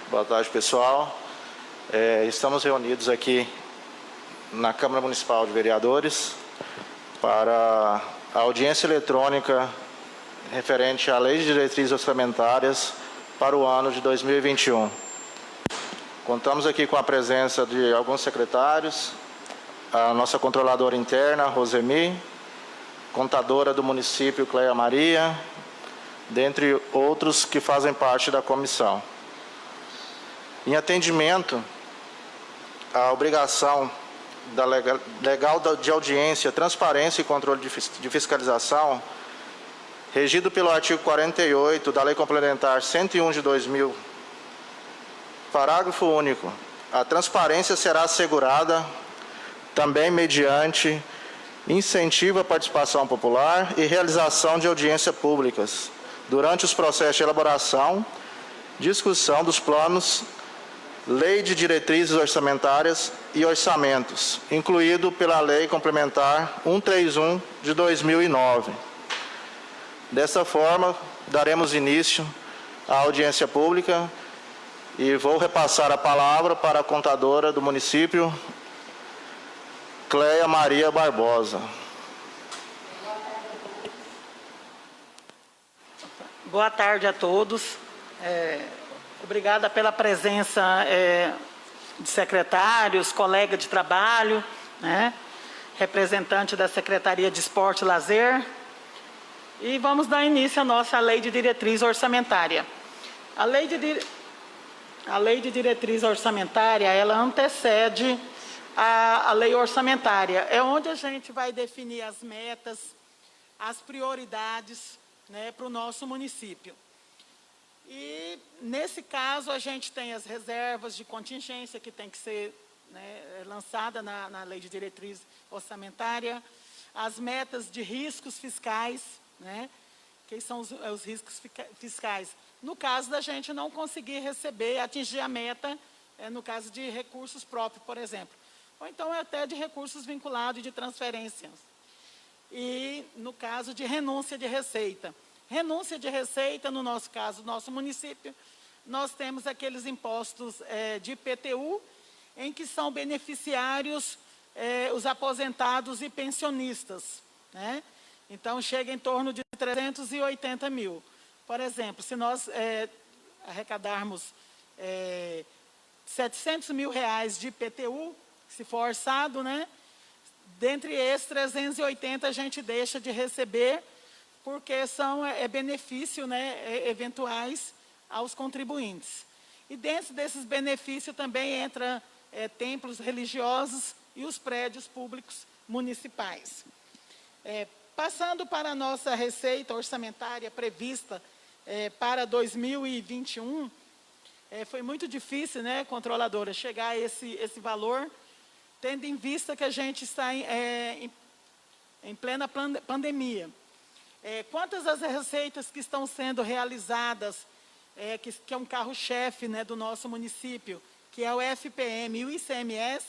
Boa tarde, pessoal. Estamos reunidos aqui na Câmara Municipal de Vereadores para a audiência eletrônica referente à Lei de Diretrizes Orçamentárias para o ano de 2021. Contamos aqui com a presença de alguns secretários, a nossa controladora interna, Rosemi, contadora do município, Cleia Maria, dentre outros que fazem parte da comissão. Em atendimento à obrigação legal de audiência, transparência e controle de fiscalização, regido pelo artigo 48 da Lei Complementar 101 de 2000, parágrafo único, a transparência será assegurada também mediante incentivo à participação popular e realização de audiências públicas durante os processos de elaboração, discussão dos planos, Lei de Diretrizes Orçamentárias e Orçamentos, incluído pela Lei Complementar 131 de 2009. Dessa forma, daremos início à audiência pública e vou repassar a palavra para a contadora do município, Cleia Maria Barbosa. Boa tarde a todos. Obrigada pela presença de secretários, colega de trabalho, né, representante da Secretaria de Esporte e Lazer. E vamos dar início à nossa Lei de Diretriz Orçamentária. A Lei de Diretriz Orçamentária, ela antecede a Lei Orçamentária. É onde a gente vai definir as metas, as prioridades, né, para o nosso município. E, nesse caso, a gente tem as reservas de contingência que tem que ser, né, lançada na Lei de Diretriz Orçamentária, as metas de riscos fiscais, né, que são os riscos fiscais. No caso da gente não conseguir receber, atingir a meta, no caso de recursos próprios, por exemplo. Ou então até de recursos vinculados de transferências. E, no caso de renúncia de receita. Renúncia de receita, no nosso caso, nosso município, nós temos aqueles impostos de IPTU, em que são beneficiários os aposentados e pensionistas, né? Então, chega em torno de 380 mil. Por exemplo, se nós arrecadarmos 700 mil reais de IPTU, se for orçado, né? Dentre esses 380 a gente deixa de receber, porque são benefícios, né, eventuais aos contribuintes. E dentro desses benefícios também entra templos religiosos e os prédios públicos municipais. Passando para a nossa receita orçamentária prevista para 2021, foi muito difícil, né, controladora, chegar a esse valor, tendo em vista que a gente está em plena pandemia. Quantas as receitas que estão sendo realizadas, que é um carro-chefe, né, do nosso município, que é o FPM e o ICMS,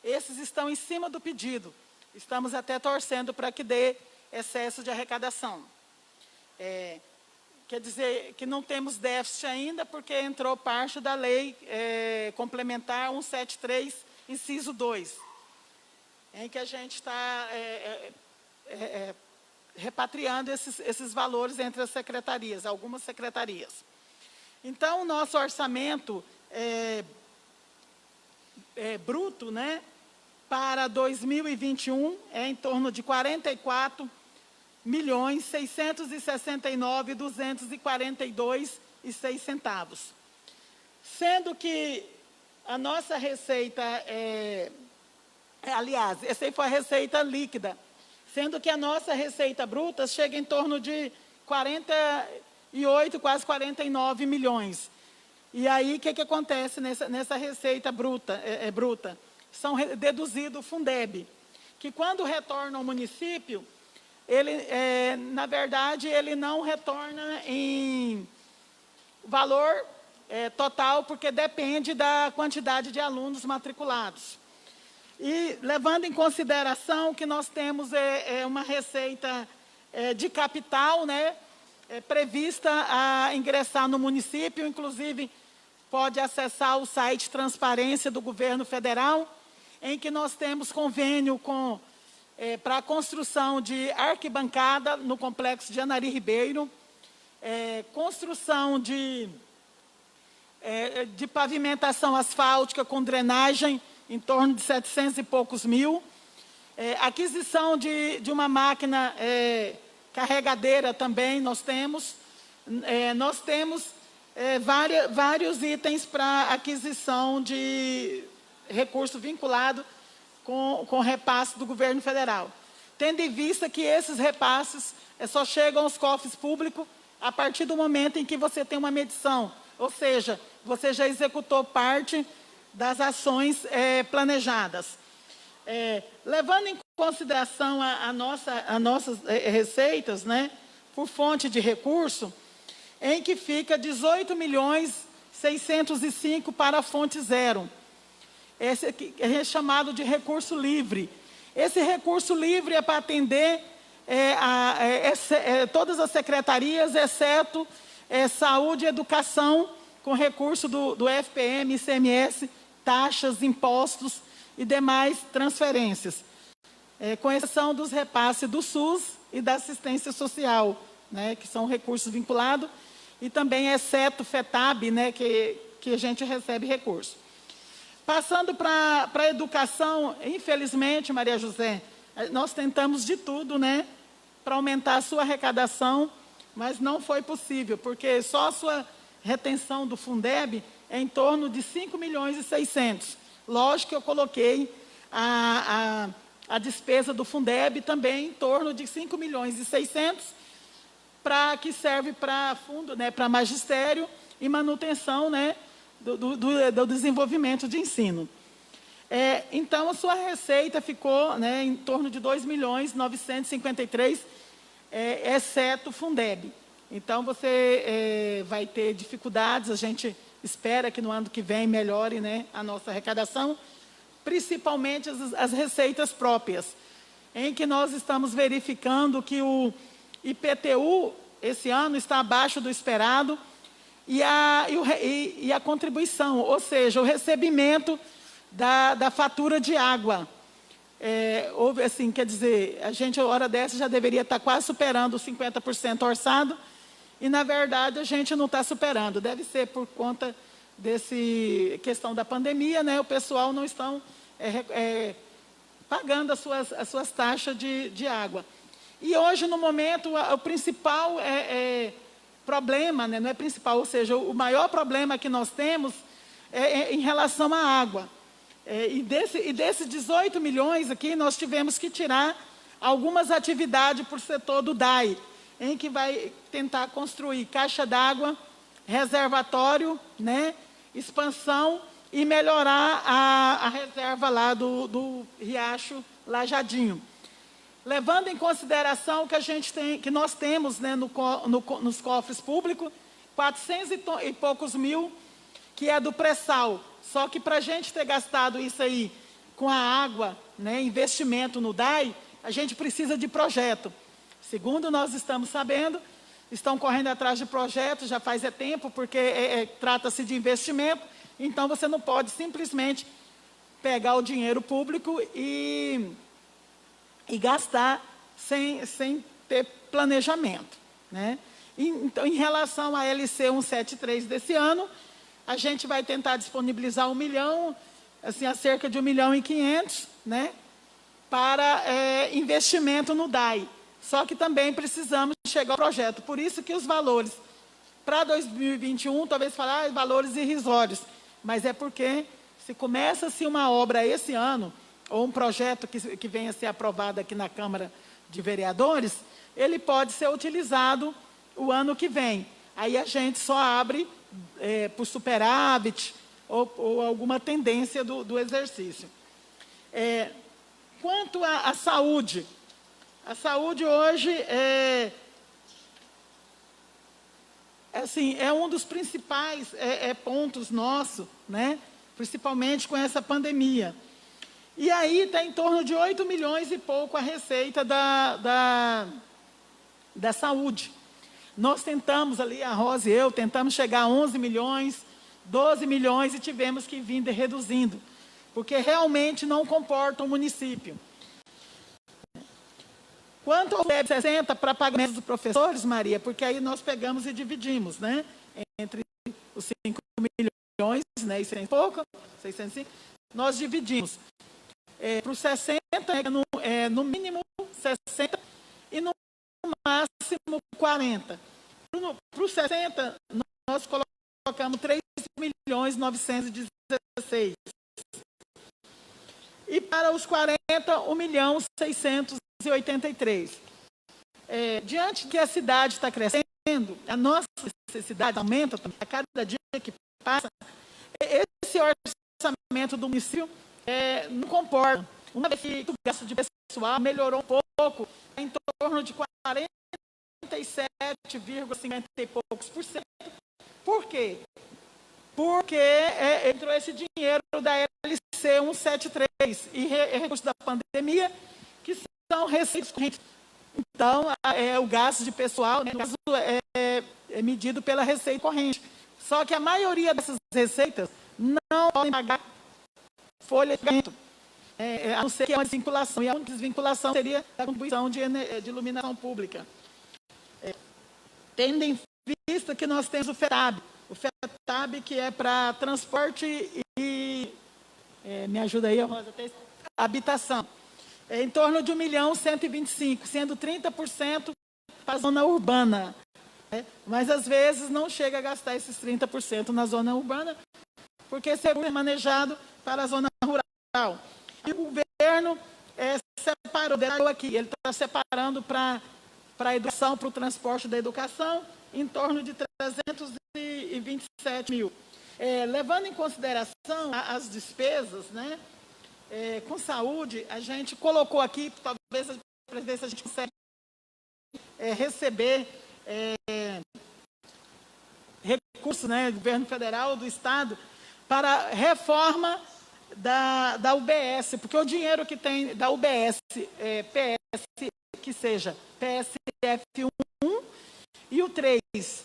esses estão em cima do pedido. Estamos até torcendo para que dê excesso de arrecadação. Quer dizer que não temos déficit ainda, porque entrou parte da Lei Complementar 173, inciso 2, em que a gente está repatriando esses valores entre as secretarias, algumas secretarias. Então, o nosso orçamento bruto, né, para 2021 é em torno de 44.669.242,06. Sendo que a nossa receita aliás, essa aí foi a receita líquida, sendo que a nossa receita bruta chega em torno de 48, quase 49 milhões. E aí, o que acontece nessa receita bruta? São deduzido o Fundeb, que quando retorna ao município, ele, na verdade, ele não retorna em valor total, porque depende da quantidade de alunos matriculados. E levando em consideração que nós temos uma receita de capital, né, prevista a ingressar no município, inclusive pode acessar o site Transparência do Governo Federal, em que nós temos convênio para a construção de arquibancada no Complexo de Anari Ribeiro, construção de pavimentação asfáltica com drenagem em torno de 700 e poucos mil, aquisição de uma máquina carregadeira também nós temos vários itens para aquisição de recurso vinculado com repasse do governo federal, tendo em vista que esses repasses só chegam aos cofres públicos a partir do momento em que você tem uma medição, ou seja, você já executou parte das ações planejadas. Levando em consideração as nossas receitas, né, por fonte de recurso, em que fica 18.605 para a fonte zero. Esse aqui é chamado de recurso livre. Esse recurso livre é para atender todas as secretarias, exceto saúde e educação, com recurso do FPM, ICMS, taxas, impostos e demais transferências, com exceção dos repasses do SUS e da assistência social, né, que são recursos vinculados, e também exceto FETAB, né, que a gente recebe recurso. Passando para a educação, infelizmente, Maria José, nós tentamos de tudo, né, para aumentar a sua arrecadação, mas não foi possível, porque só a sua retenção do Fundeb é em torno de 5.600.000. Lógico que eu coloquei a despesa do Fundeb também em torno de 5.600.000, que serve para fundo, né, para magistério e manutenção, né, do desenvolvimento de ensino. Então, a sua receita ficou, né, em torno de 2.953.000, exceto Fundeb. Então, você vai ter dificuldades, a gente espera que no ano que vem melhore, né, a nossa arrecadação, principalmente as receitas próprias, em que nós estamos verificando que o IPTU, esse ano, está abaixo do esperado, e a contribuição, ou seja, o recebimento da fatura de água. Houve, assim, quer dizer, a gente, a hora dessa, já deveria estar quase superando os 50% orçado, e, na verdade, a gente não está superando. Deve ser por conta questão da pandemia, né? O pessoal não estão pagando as suas taxas de água. E hoje, no momento, o principal problema, né, não é principal, ou seja, o maior problema que nós temos é em relação à água. E desses 18 milhões aqui, nós tivemos que tirar algumas atividades por setor do DAI, em que vai tentar construir caixa d'água, reservatório, né, expansão e melhorar a reserva lá do Riacho Lajadinho. Levando em consideração que nós temos, né, nos cofres públicos, 400 e poucos mil, que é do pré-sal. Só que para a gente ter gastado isso aí com a água, né, investimento no DAI, a gente precisa de projeto. Segundo nós estamos sabendo, estão correndo atrás de projetos, já faz tempo, porque trata-se de investimento, então você não pode simplesmente pegar o dinheiro público e gastar sem ter planejamento, né? Então, em relação à LC 173 desse ano, a gente vai tentar disponibilizar 1 milhão, assim, a cerca de 1.500.000, né, para investimento no DAI. Só que também precisamos chegar ao projeto. Por isso que os valores para 2021, talvez falar valores irrisórios, mas é porque se começa-se uma obra esse ano, ou um projeto que venha a ser aprovado aqui na Câmara de Vereadores, ele pode ser utilizado o ano que vem. Aí a gente só abre por superávit ou alguma tendência do exercício. Quanto à saúde, a saúde hoje é um dos principais pontos nossos, né? Principalmente com essa pandemia. E aí está em torno de 8 milhões e pouco a receita da saúde. Nós tentamos ali, a Rosa e eu, tentamos chegar a 11 milhões, 12 milhões e tivemos que vir reduzindo, porque realmente não comporta o município. Quanto ao PEB 60 para pagamento dos professores, Maria, porque aí nós pegamos e dividimos, né, entre os 5 milhões, né, e 100 e pouco, 605, nós dividimos para os 60, no mínimo 60 e no máximo 40. Para os 60, nós colocamos 3.916. E para os 40, 1.683. Diante que a cidade está crescendo, a nossa necessidade aumenta a cada dia que passa, esse orçamento do município não comporta. Uma vez que o gasto de pessoal melhorou um pouco, em torno de 47,50 e poucos por cento. Por quê? Porque entrou esse dinheiro da LC 173 e recursos da pandemia, que são receitas correntes. Então, o gasto de pessoal, né, no caso, é medido pela receita corrente. Só que a maioria dessas receitas não podem pagar folha de pagamento, a não ser que é uma desvinculação. E a única desvinculação seria a contribuição de iluminação pública. Tendo em vista que nós temos o FETAB. O FETAB, que é para transporte e... me ajuda aí, Rosa, habitação. Em torno de 1.125.000, sendo 30% para a zona urbana. Mas, às vezes, não chega a gastar esses 30% na zona urbana, porque esse recurso é manejado para a zona rural. E o governo separou aqui, ele está separando para a educação, para o transporte da educação, em torno de 327 mil. Levando em consideração as despesas, né, com saúde, a gente colocou aqui, talvez para ver se a gente consegue receber recursos, né, do governo federal, do estado, para reforma da UBS, porque o dinheiro que tem da UBS, PS, que seja PSF 1 e o 3, eles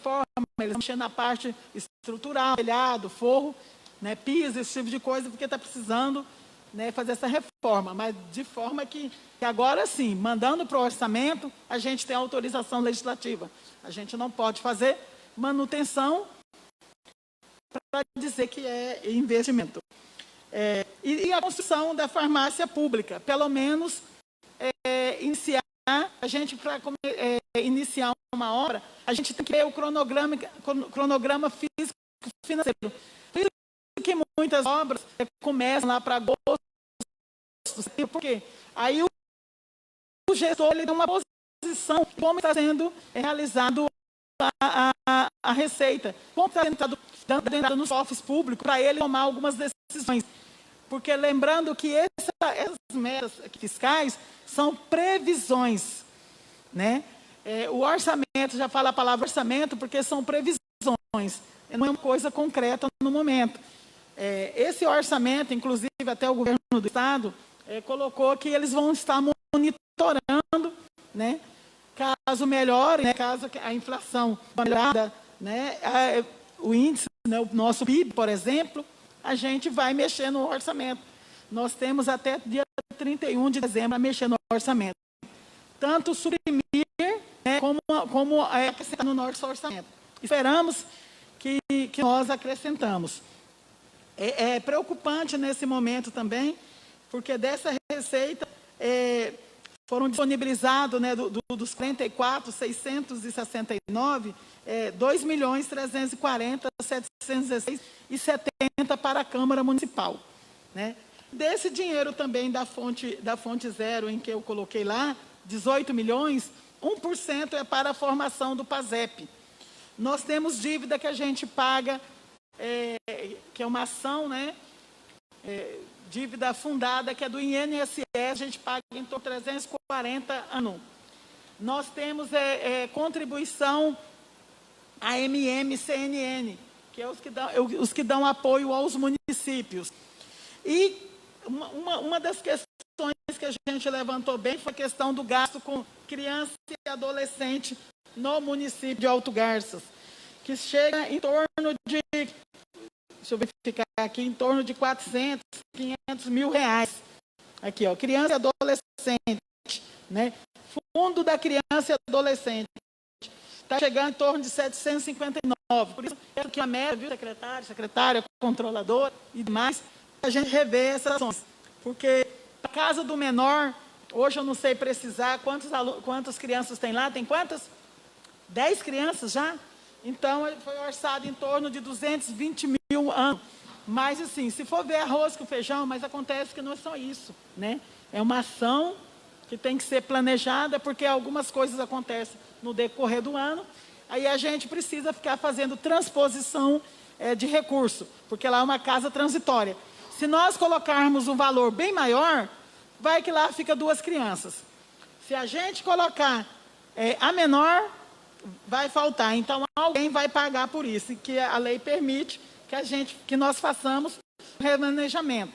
vão mexer na parte estrutural, telhado, forro, né, piso, esse tipo de coisa, porque está precisando, né, fazer essa reforma, mas de forma que agora sim, mandando para o orçamento, a gente tem autorização legislativa. A gente não pode fazer manutenção para dizer que é investimento. E a construção da farmácia pública, pelo menos iniciar, a gente para iniciar uma obra, a gente tem que ver o cronograma físico financeiro. Por isso que muitas obras começam lá para agosto, porque aí o gestor ele tem uma posição de como está sendo realizado a receita, como está sendo dentro nos cofres públicos, para ele tomar algumas decisões. Porque lembrando que essas metas fiscais são previsões, né? O orçamento, já fala a palavra orçamento, porque são previsões, não é uma coisa concreta no momento. Esse orçamento, inclusive até o governo do estado, colocou que eles vão estar monitorando, né? Caso melhore, né? Caso a inflação melhore, né? O índice, né? O nosso PIB, por exemplo, a gente vai mexer no orçamento. Nós temos até dia 31 de dezembro a mexer no orçamento. Tanto suprimir, né, como acrescentar no nosso orçamento. Esperamos que nós acrescentamos. É preocupante nesse momento também, porque dessa receita foram disponibilizados, né, dos 44.669, 2.340.716,70 para a Câmara Municipal, né? Desse dinheiro também da fonte zero, em que eu coloquei lá, 18 milhões, 1% é para a formação do PASEP. Nós temos dívida que a gente paga, que é uma ação, né? Dívida fundada, que é do INSS, a gente paga em torno de 340 ano. Nós temos contribuição AMM, CNN, que é os que dão apoio aos municípios. E uma das questões que a gente levantou bem foi a questão do gasto com criança e adolescente no município de Alto Garças, que chega em torno de, deixa eu verificar aqui, em torno de 400, 500 mil reais. Aqui, ó, criança e adolescente, né? Fundo da criança e adolescente. Está chegando em torno de 759. Por isso, é que a meta, viu, secretária, controladora e demais, a gente rever essas ações. Porque a casa do menor, hoje eu não sei precisar quantas crianças tem lá. Tem quantas? 10 crianças já? Então, foi orçado em torno de 220 mil ano. Mas, assim, se for ver arroz com feijão, mas acontece que não é só isso, né? É uma ação que tem que ser planejada, porque algumas coisas acontecem no decorrer do ano, aí a gente precisa ficar fazendo transposição de recurso, porque lá é uma casa transitória. Se nós colocarmos um valor bem maior, vai que lá fica 2 crianças. Se a gente colocar a menor, vai faltar. Então, alguém vai pagar por isso, e que a lei permite que nós façamos remanejamento.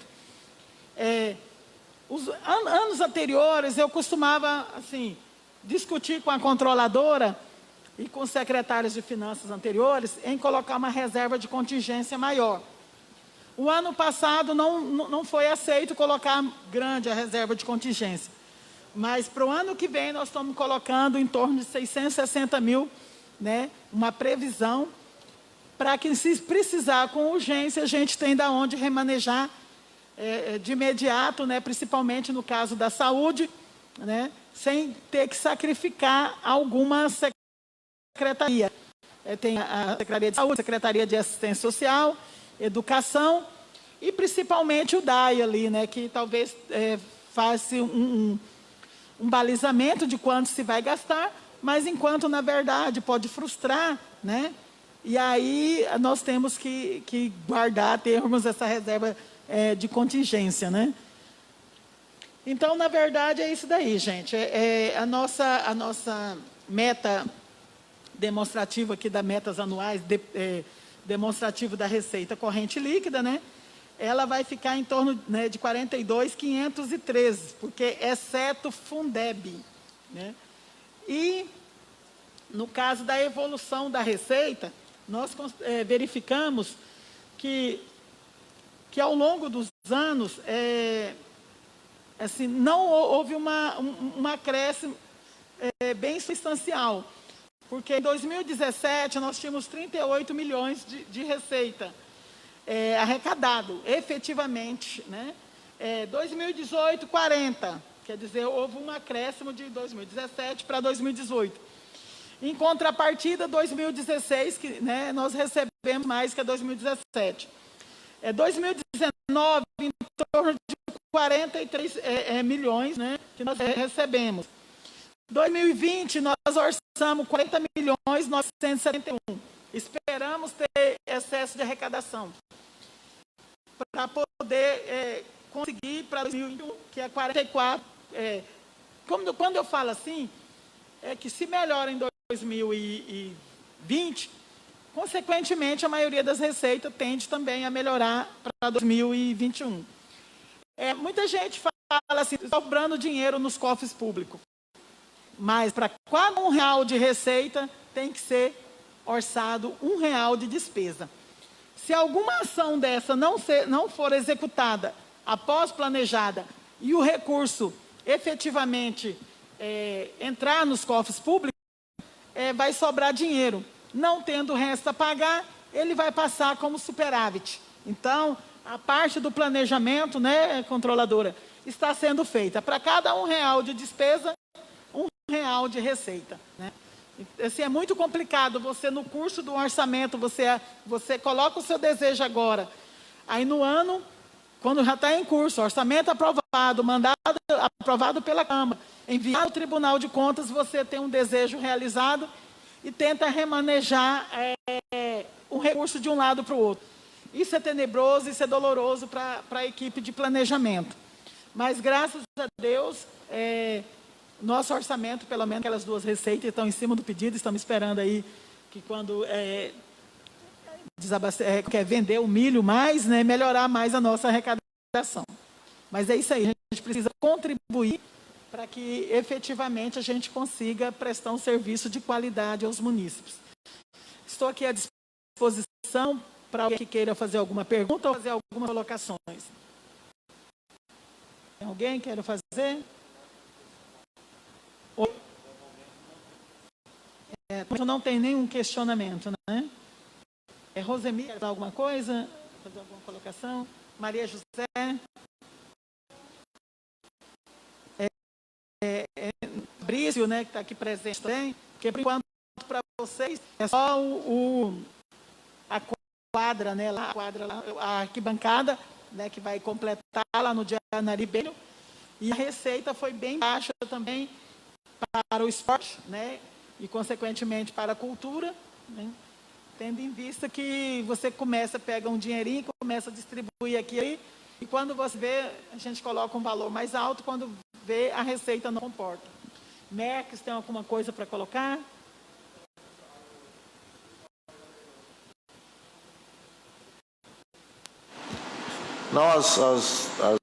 Os anos anteriores, eu costumava, assim, discutir com a controladora e com os secretários de finanças anteriores em colocar uma reserva de contingência maior. O ano passado não foi aceito colocar grande a reserva de contingência, mas para o ano que vem nós estamos colocando em torno de 660 mil, né, uma previsão, para que, se precisar com urgência, a gente tenha de onde remanejar de imediato, né, principalmente no caso da saúde, né, sem ter que sacrificar alguma secretaria. Tem a Secretaria de Saúde, Secretaria de Assistência Social, Educação e principalmente o DAI ali, né, que talvez faça um balizamento de quanto se vai gastar, mas enquanto, na verdade, pode frustrar, né, e aí nós temos que guardar, termos essa reserva de contingência, né. Então, na verdade, é isso daí, gente. A nossa meta demonstrativa aqui, das metas anuais, demonstrativo da receita corrente líquida, né? Ela vai ficar em torno, né, de 42.513, porque exceto Fundeb, né? E, no caso da evolução da receita, nós verificamos que ao longo dos anos, assim, não houve um acréscimo bem substancial, porque em 2017 nós tínhamos 38 milhões de receita arrecadado, efetivamente, né? 2018, 40, quer dizer, houve um acréscimo de 2017 para 2018. Em contrapartida, 2016, né, nós recebemos mais que 2017. 2019, em torno de 43 milhões, né, que nós recebemos. 2020, nós orçamos 40.971. Esperamos ter excesso de arrecadação para poder conseguir para 2021, que é 44. Quando eu falo assim, é que se melhora em 2020, consequentemente, a maioria das receitas tende também a melhorar para 2021. Muita gente fala assim, sobrando dinheiro nos cofres públicos. Mas para cada R$1 de receita, tem que ser orçado R$1 de despesa. Se alguma ação dessa não for executada após planejada e o recurso efetivamente entrar nos cofres públicos, vai sobrar dinheiro. Não tendo resto a pagar, ele vai passar como superávit. Então, a parte do planejamento, né, controladora, está sendo feita. Para cada R$1 de despesa, R$1 de receita, né? Assim, é muito complicado você, no curso do orçamento, você coloca o seu desejo agora. Aí, no ano, quando já está em curso, orçamento aprovado, mandado aprovado pela Câmara, enviado ao Tribunal de Contas, você tem um desejo realizado e tenta remanejar um recurso de um lado para o outro. Isso é tenebroso, isso é doloroso para a equipe de planejamento. Mas, graças a Deus, nosso orçamento, pelo menos aquelas 2 receitas, estão em cima do pedido, estamos esperando aí que quando quer vender o milho mais, né, melhorar mais a nossa arrecadação. Mas é isso aí, a gente precisa contribuir para que efetivamente a gente consiga prestar um serviço de qualidade aos munícipes. Estou aqui à disposição para alguém que queira fazer alguma pergunta ou fazer algumas colocações. Tem alguém que queira fazer? Não tem nenhum questionamento, né? Rosemir, quer fazer alguma coisa? Fazer alguma colocação? Maria José? Brício, né, que está aqui presente também, porque por enquanto para vocês é só a quadra, né, lá, a arquibancada, né, que vai completar lá no dia Naribeiro, e a receita foi bem baixa também para o esporte, né, e consequentemente para a cultura, né, tendo em vista que você pega um dinheirinho, começa a distribuir aqui, e quando você vê, a gente coloca um valor mais alto, quando vê, a receita não comporta. Merques, tem alguma coisa para colocar? Não, as